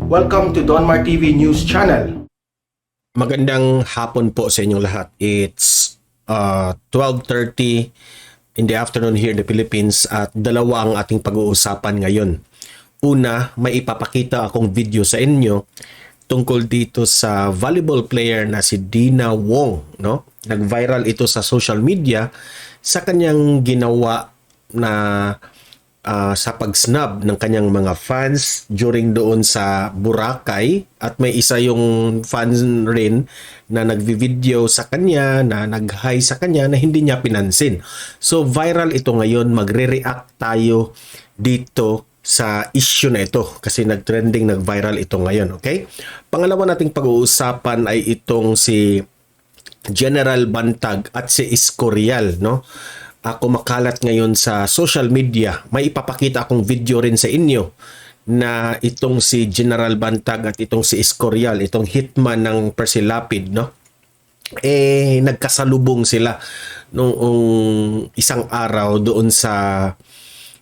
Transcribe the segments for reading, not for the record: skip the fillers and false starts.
Welcome to Donmar TV News Channel. Magandang hapon po sa inyong lahat. It's 12:30 in the afternoon here in the Philippines at dalawa ang ating pag-uusapan ngayon. Una, may ipapakita akong video sa inyo tungkol dito sa volleyball player na si Dina Wong, no? Nag-viral ito sa social media sa kanyang ginawa na sa pag-snub ng kanyang mga fans during doon sa Boracay, at may isa yung fans rin na nagvi-video sa kanya, na nag-hi sa kanya na hindi niya pinansin. So viral ito ngayon, magre-react tayo dito sa issue na ito kasi nag-trending, nag-viral ito ngayon, okay? Pangalawa nating pag-uusapan ay itong si General Bantag at si Escorial, no? Kumakalat ngayon sa social media. May ipapakita akong video rin sa inyo na itong si General Bantag at itong si Escorial, itong hitman ng Persilapid, no? Nagkasalubong sila noong isang araw doon sa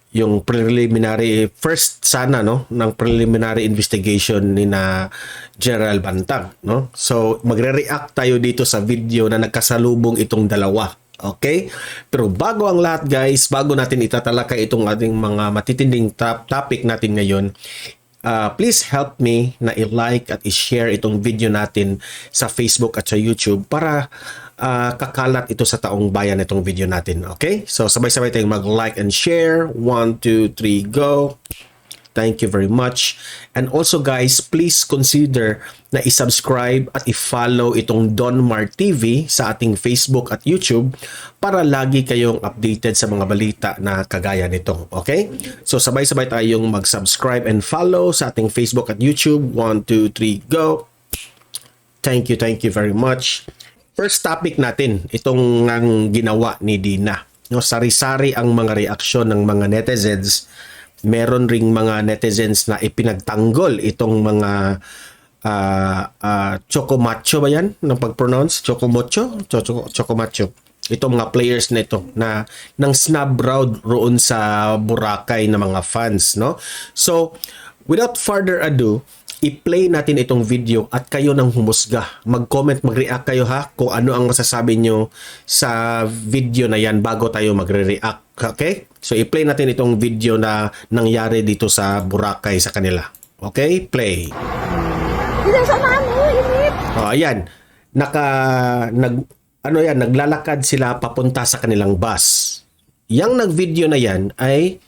yung preliminary first sana, no, ng preliminary investigation ni na General Bantag, no? So magre-react tayo dito sa video na nagkasalubong itong dalawa. Okay? Pero bago ang lahat, guys, bago natin itatalakay itong ating mga matitinding topic natin ngayon, please help me na i-like at i-share itong video natin sa Facebook at sa YouTube para kakalat ito sa taong bayan itong video natin. Okay? So sabay-sabay tayong mag-like and share. 1, 2, 3, go! Thank you very much. And also guys, please consider na i-subscribe at i-follow itong Donmar TV sa ating Facebook at YouTube para lagi kayong updated sa mga balita na kagaya nito. Okay? So sabay-sabay tayong mag-subscribe and follow sa ating Facebook at YouTube. 1, 2, 3, go! Thank you very much. First topic natin, itong ginawa ni Dina. No, sari-sari ang mga reaksyon ng mga netizens. Meron ring mga netizens na ipinagtanggol itong mga chocomacho ba yan? Nang pag-pronounce? Chocomocho? Chocomacho. Itong mga players na ito na nang snub roon sa Boracay na mga fans, no? So, without further ado, i-play natin itong video at kayo nang humusga. Mag-comment, mag-react kayo ha kung ano ang masasabi nyo sa video na yan bago tayo magre-react. Okay? So, i-play natin itong video na nangyari dito sa Boracay sa kanila. Okay? Play. Ayan. Naglalakad sila papunta sa kanilang bus. Yang nag-video na yan ay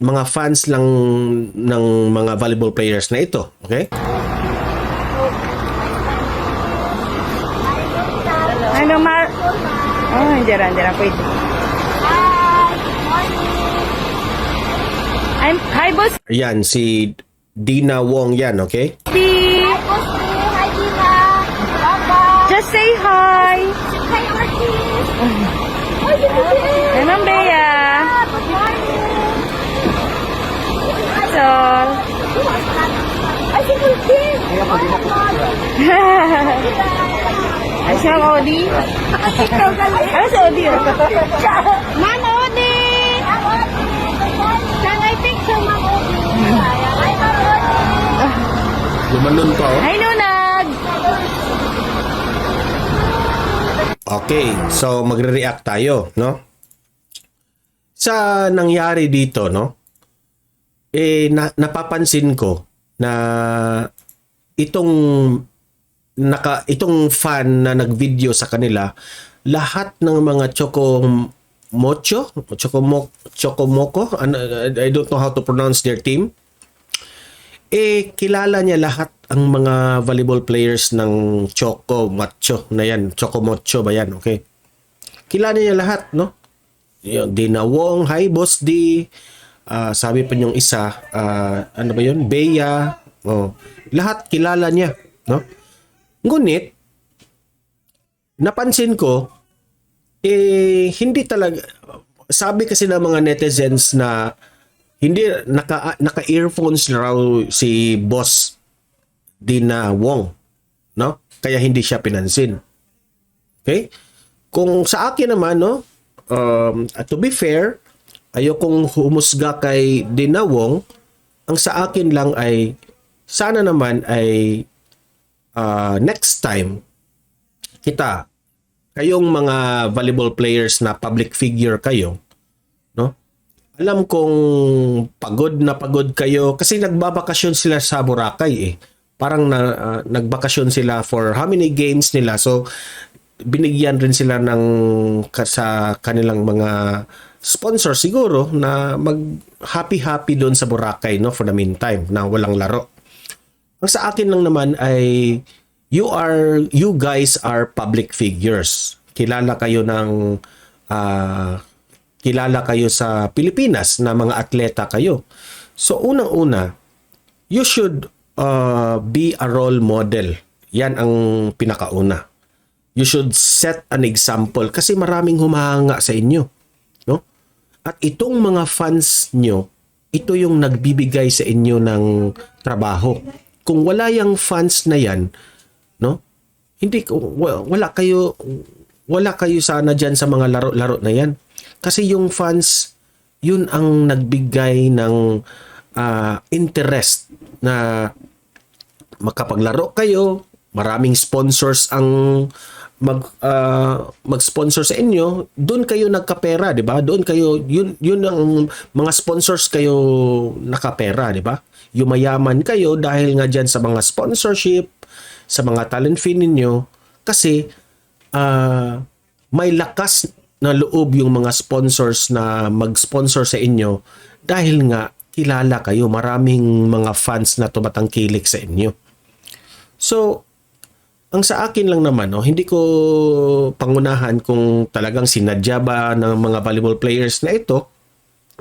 mga fans lang ng mga volleyball players na ito. Okay? Ano, Mar? Oh, hindi rin pwede. Hi, boss. Ayan, si Dina Wong yan, okay? Hi, boss. Hi, Dina. Baba. Just say hi. Hi, artist. Hi, Ma'am Bea. Good morning. So, Ay, si Kultin. ay si Ma'am Odi. Ano si Odi? Ma'am Odi. Can I picture Ma'am Odi? Hi, Ma'am Odi. Lumanon pa, oh. Hi, Nunag. Okay, so magre-react tayo, no? Sa nangyari dito, no? Napapansin ko na itong fan na nag-video sa kanila, lahat ng mga Chocomoko, I don't know how to pronounce their team. Kilala niya lahat ang mga volleyball players ng Chocomacho na yan. Chocomocho ba yan? Okay. Kilala niya lahat, no? Yung Dina Wong, hi Boss D. Sabi pa yung isa, ano ba yun? Bea. Oh, lahat kilala niya, no? Ngunit, napansin ko, hindi talaga, sabi kasi ng mga netizens na hindi naka-earphones na raw si Boss Dina Wong, no? Kaya hindi siya pinansin. Okay? Kung sa akin naman, no, to be fair, ayokong humusga kay Dina Wong Ang sa akin lang ay sana naman ay next time kayong mga volleyball players na public figure kayo, no? Alam kong pagod na pagod kayo kasi nagbabakasyon sila sa Boracay eh. Parang nagbakasyon sila for how many games nila. So binigyan rin sila ng sa kanilang mga sponsor siguro na mag happy doon sa Boracay, no, for the meantime na walang laro. Ang sa akin lang naman ay you guys are public figures. Kilala kayo sa Pilipinas na mga atleta kayo. So unang-una, you should be a role model. Yan ang pinakauna. You should set an example kasi maraming humahanga sa inyo, no? At itong mga fans nyo, ito yung nagbibigay sa inyo ng trabaho. Kung wala yung fans na yan, no? Wala kayo sana diyan sa mga laro-laro na yan. Kasi yung fans, yun ang nagbigay ng interest na makapaglaro kayo. Maraming sponsors ang mag-sponsor sa inyo. Doon kayo nagkapera, di ba? Doon kayo, yun ang mga sponsors kayo nakapera, di ba? Yumayaman kayo dahil nga dyan sa mga sponsorship, sa mga talent fee ninyo. Kasi may lakas na loob yung mga sponsors na mag-sponsor sa inyo dahil nga kilala kayo. Maraming mga fans na tumatangkilik sa inyo. So, ang sa akin lang naman, no, hindi ko pangunahan kung talagang sinadya ba ng mga volleyball players na ito,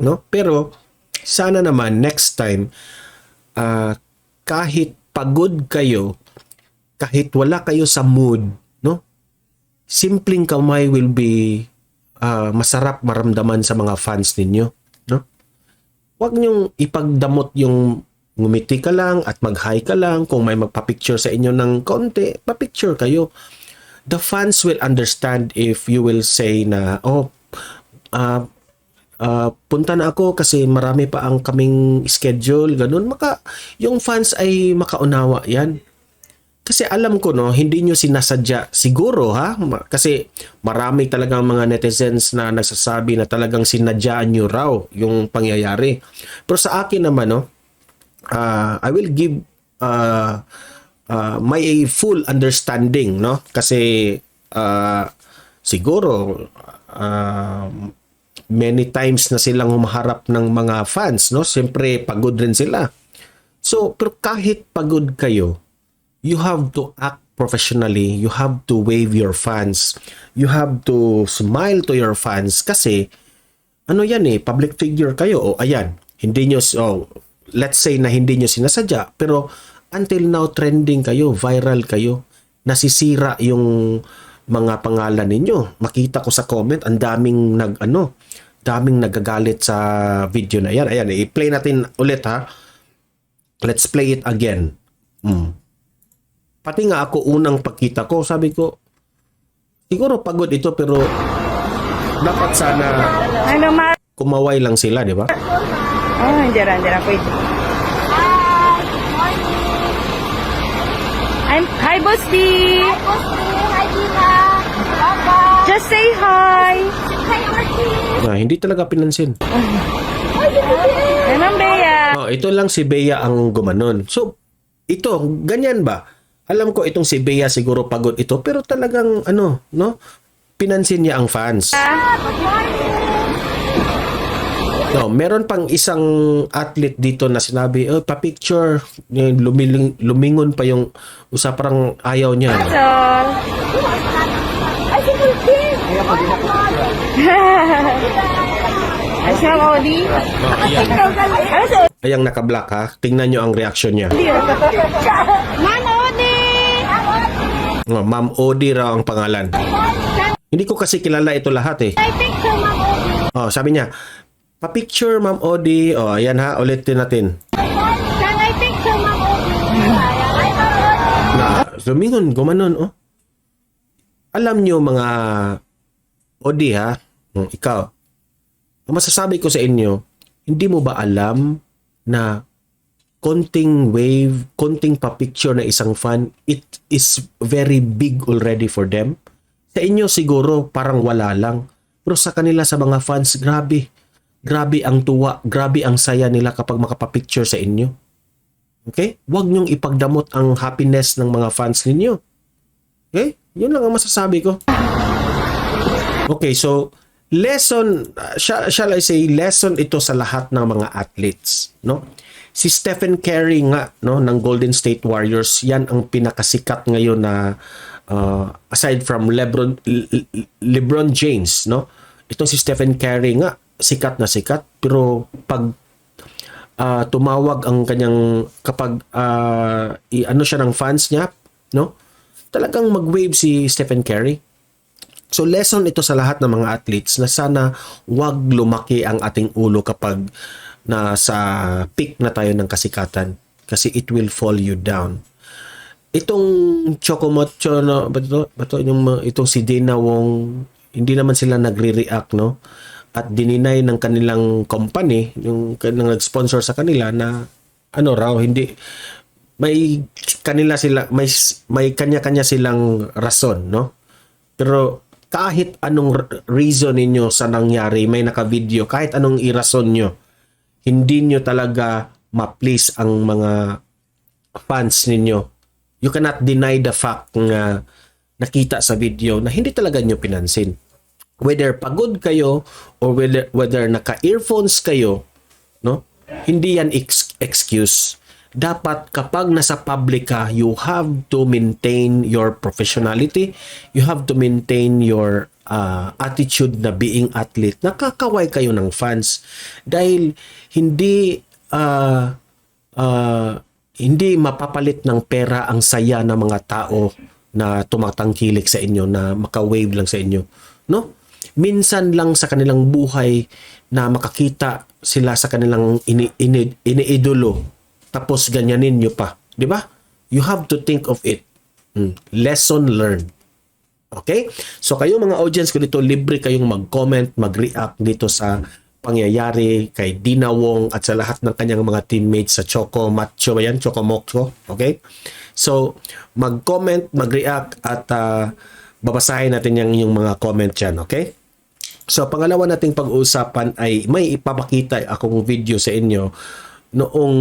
no? Pero sana naman next time kahit pagod kayo, kahit wala kayo sa mood, no? Simpleng kamay will be masarap maramdaman sa mga fans ninyo, no? Huwag niyong ipagdamot yung ngumiti ka lang at mag-hi ka lang. Kung may magpa-picture sa inyo ng konti, pa-picture kayo. The fans will understand if you will say na, punta na ako kasi marami pa ang kaming schedule, ganun. Yung fans ay makaunawa yan. Kasi alam ko, no, hindi nyo sinasadya. Siguro, ha? Kasi marami talagang mga netizens na nagsasabi na talagang sinadyaan nyo raw yung pangyayari. Pero sa akin naman, no, I will give my full understanding, no? Kasi siguro many times na silang humaharap ng mga fans, no? Siyempre pagod rin sila. So, pero kahit pagod kayo, you have to act professionally. You have to wave your fans. You have to smile to your fans kasi ano yan eh, public figure kayo. O ayan, hindi nyo let's say na hindi nyo sinasadya, pero until now trending kayo, viral kayo, nasisira yung mga pangalan ninyo. Makita ko sa comment, ang daming nagagalit sa video na yan. Ayan, i-play natin ulit, ha. Let's play it again. Pati nga ako unang pagkita ko, sabi ko, siguro pagod ito pero dapat sana kumaway lang sila, di ba? Oh, hindi rin pwede. Hi, Boss D. Hi, Bossy. Hi, Dina. Papa. Just say hi. Hi, Archie. Hindi talaga pinansin. Anong Bea? Ito lang si Bea ang gumanon. So, ito, ganyan ba? Alam ko itong si Bea siguro pagod ito, pero talagang no? Pinansin niya ang fans. Good morning. No, meron pang isang athlete dito na sinabi, pa-picture. Lumingon pa yung parang ayaw niya. No? Sol. Ay, si Kulkin. Ay, si Ma'am Odi. Ayang naka-black, ha? Tingnan nyo ang reaction niya. Ma'am Odi. Ma'am Odi raw ang pangalan. Hindi ko kasi kilala ito lahat eh. I picture Ma'am Odi. Sabi niya, pa-picture Ma'am Odi. Ayan ha, ulitin natin. Can I picture Ma'am Odi? Hi, Ma'am Odi. Lumingon, gumanon, Alam nyo mga Odi, ha? Ikaw. Ang masasabi ko sa inyo, hindi mo ba alam na konting wave, konting pa-picture na isang fan, it is very big already for them. Sa inyo siguro parang wala lang. Pero sa kanila, sa mga fans, grabe. Grabe ang tuwa, grabe ang saya nila kapag makapapicture sa inyo. Okay? Huwag niyong ipagdamot ang happiness ng mga fans ninyo. Okay? Yun lang ang masasabi ko. Okay, so lesson, shall I say, lesson ito sa lahat ng mga athletes, no? Si Stephen Curry nga, no, ng Golden State Warriors, yan ang pinakasikat ngayon na aside from LeBron James, no? Itong si Stephen Curry nga, sikat na sikat, pero pag tumawag ang kanyang, kapag ano siya ng fans niya, no? Talagang mag-wave si Stephen Curry. So lesson ito sa lahat ng mga athletes na sana wag lumaki ang ating ulo kapag nasa peak na tayo ng kasikatan, kasi it will fall you down. Itong Chocomocho, no, itong si Dina Wong, hindi naman sila nagre-react, no? At dininay ng kanilang company, yung nag-sponsor sa kanila na ano raw, hindi may kanila sila, may kanya-kanya silang rason, no? Pero kahit anong reason ninyo sa nangyari, may naka-video, kahit anong irason nyo, hindi nyo talaga ma-please ang mga fans ninyo. You cannot deny the fact na nakita sa video na hindi talaga nyo pinansin. Whether pagod kayo or whether naka-earphones kayo, no? Hindi yan excuse. Dapat kapag nasa public ka, you have to maintain your professionality. You have to maintain your attitude na being athlete. Nakakaway kayo ng fans dahil hindi hindi mapapalit ng pera ang saya ng mga tao na tumatangkilik sa inyo, na maka-wave lang sa inyo, no? Minsan lang sa kanilang buhay na makakita sila sa kanilang iniidolo, tapos ganyanin nyo pa, di ba? You have to think of it. Lesson learned. Okay? So kayo mga audience ko dito, libre kayong mag-comment, mag-react dito sa pangyayari kay Dina Wong at sa lahat ng kanyang mga teammates sa Choco Macho, yan, Choco Mocho. Okay? So mag-comment, mag-react at babasahin natin yung mga comment dyan. Okay? So pangalawa nating pag-uusapan ay may ipapakita akong video sa inyo noong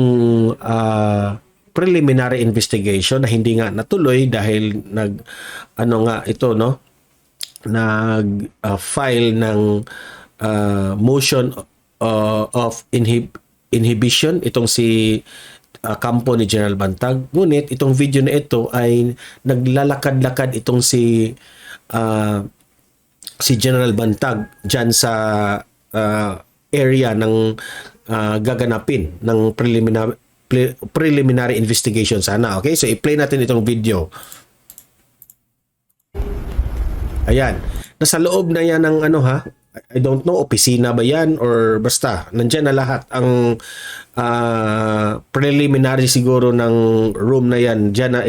preliminary investigation na hindi nga natuloy dahil file ng motion of inhibition itong si kampo ni General Bantag. Ngunit itong video na ito ay naglalakad-lakad itong si General Bantag dyan sa area ng gaganapin ng preliminary investigation sana. Okay? So, i-play natin itong video. Ayan. Nasa loob na yan ng I don't know, opisina ba yan or basta. Nandyan na lahat ang preliminary siguro ng room na yan. Diyan na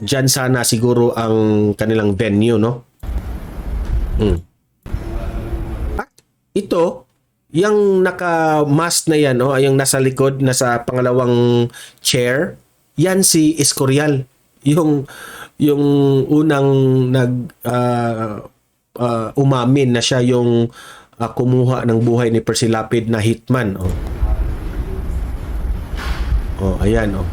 diyan sana siguro ang kanilang venue, no? Ito, yung naka-mask na yan, oh, yung nasa likod, nasa pangalawang chair, yan si Escorial. Yung unang umamin na siya yung kumuha ng buhay ni Percy Lapid na hitman. Oh. Oh, ayan, oh.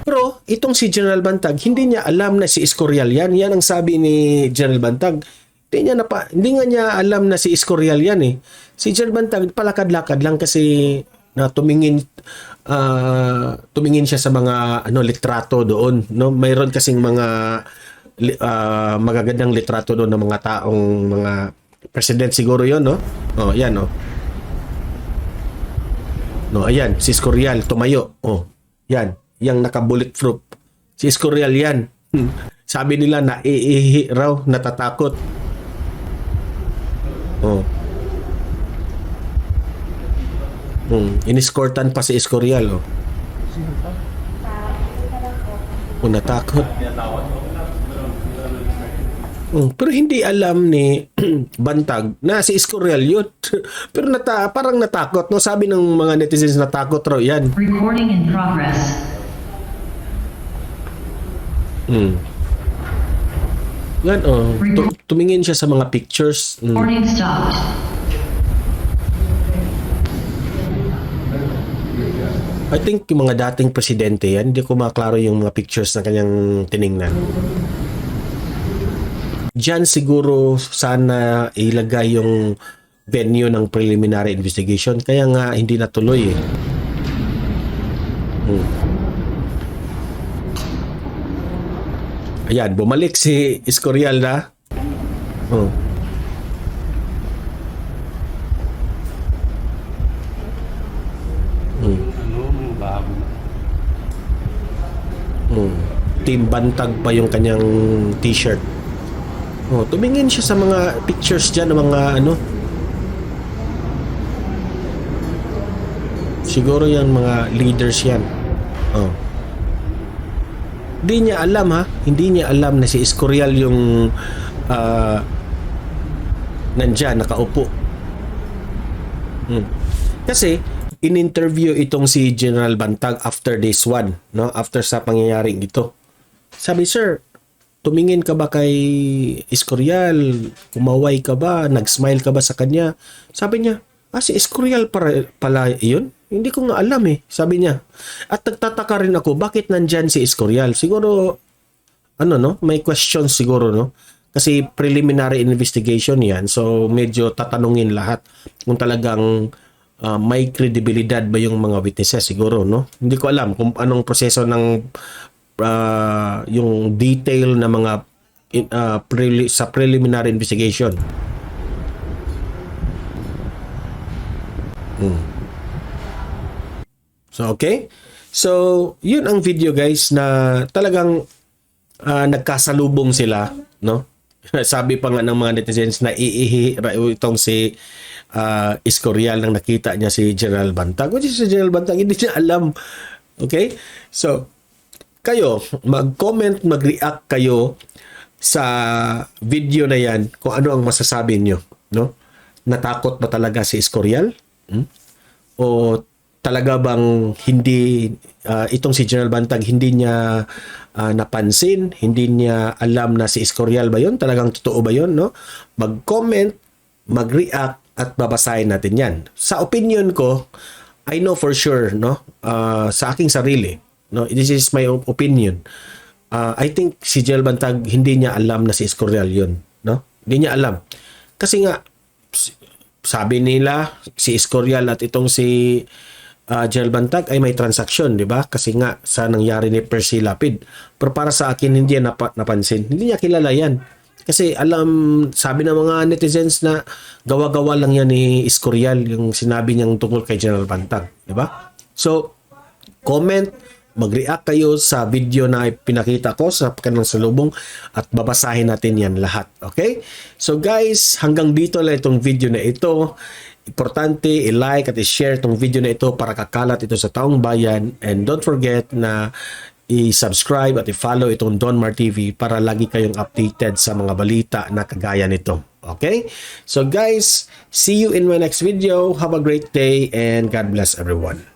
Pero itong si General Bantag, hindi niya alam na si Escorial yan. Yan ang sabi ni General Bantag. Hindi nga niya alam na si Escorial yan eh. Si General Bantag palakad-lakad lang kasi na tumingin siya sa mga litrato doon, no? Mayroon kasing mga magagandang litrato doon ng mga taong mga president siguro 'yon, no? Oh, yan, oh. No, ayan, si Escorial tumayo. Oh, yan, yang naka-bulletproof. Si Escorial yan. Sabi nila na raw, natatakot. Oh. Iniskortan pa si Escorial, oh. Oh, natakot. Pero hindi alam ni Bantag na si Escorial yun. Pero parang natakot. No? Sabi ng mga netizens, natakot raw yan. Recording in progress. Yan, tumingin siya sa mga pictures. Recording stopped. I think yung mga dating presidente yan, hindi ko maklaro yung mga pictures na kanyang tiningnan. Diyan siguro sana ilagay yung venue ng preliminary investigation. Kaya nga hindi natuloy eh. Ayan, bumalik si Escorial na. Team Bantag pa yung kanyang t-shirt. Tumingin siya sa mga pictures dyan ng mga ano. Siguro yan mga leaders yan. Hindi niya alam ha. Hindi niya alam na si Escorial yung nandyan, nakaupo. Kasi in-interview itong si General Bantag after this one, no? After sa pangyayaring ito. Sabi, sir, tumingin ka ba kay Escorial? Kumaway ka ba? Nag-smile ka ba sa kanya? Sabi niya, si Escorial pala yun? Hindi ko nga alam eh, sabi niya. At nagtataka rin ako, bakit nandyan si Escorial? Siguro, may questions siguro, no? Kasi preliminary investigation yan, so medyo tatanungin lahat kung talagang may credibilidad ba yung mga witnesses siguro, no? Hindi ko alam kung anong proseso ng yung detail na mga sa preliminary investigation. So, okay? So, yun ang video guys na talagang nagkasalubong sila, no? Sabi pa nga ng mga netizens na iihi itong si Escorial nang nakita niya si General Bantag. Which is si General Bantag, hindi niya alam. Okay? So, kayo, mag-comment, mag-react kayo sa video na yan kung ano ang masasabi nyo. No? Natakot ba talaga si Escorial? O talaga bang hindi itong si General Bantag hindi niya napansin, hindi niya alam na si Escorial ba yun? Talagang totoo ba yun? No? Mag-comment, mag-react at babasahin natin yan. Sa opinion ko, I know for sure, no? Sa aking sarili, no? This is my opinion. I think si General Bantag hindi niya alam na si Escorial yun, no? Hindi niya alam. Kasi nga sabi nila si Escorial at itong si General Bantag ay may transaksyon, di ba? Kasi nga sa nangyari ni Percy Lapid. Pero para sa akin hindi niya napansin. Hindi niya kilala yan. Kasi sabi ng mga netizens na gawa-gawa lang yan ni Escorial yung sinabi niyang tungkol kay General Bantag, di ba? So, comment, mag-react kayo sa video na pinakita ko sa kanilang salubong at babasahin natin yan lahat. Okay? So guys, hanggang dito lang itong video na ito. Importante i-like at i-share itong video na ito para kakalat ito sa taong bayan, and don't forget na i-subscribe at i-follow itong Donmar TV para lagi kayong updated sa mga balita na kagaya nito. Okay? So guys, see you in my next video. Have a great day and God bless everyone.